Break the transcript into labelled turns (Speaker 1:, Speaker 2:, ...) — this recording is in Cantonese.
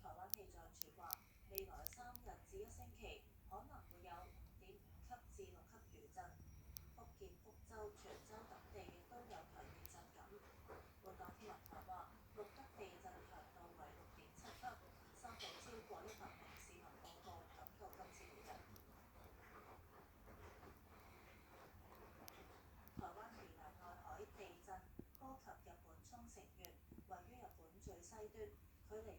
Speaker 1: 台灣氣象署話，未來3日至1星期可能會有5.5級至6級餘震，福建、福州、泉州等地亦都有強烈震感。本港天文台話，錄得地震強度為6.7級，收到超過100名市民報告感到今次地震。台灣宜良外海地震波及日本沖繩縣，位於日本最西端，距離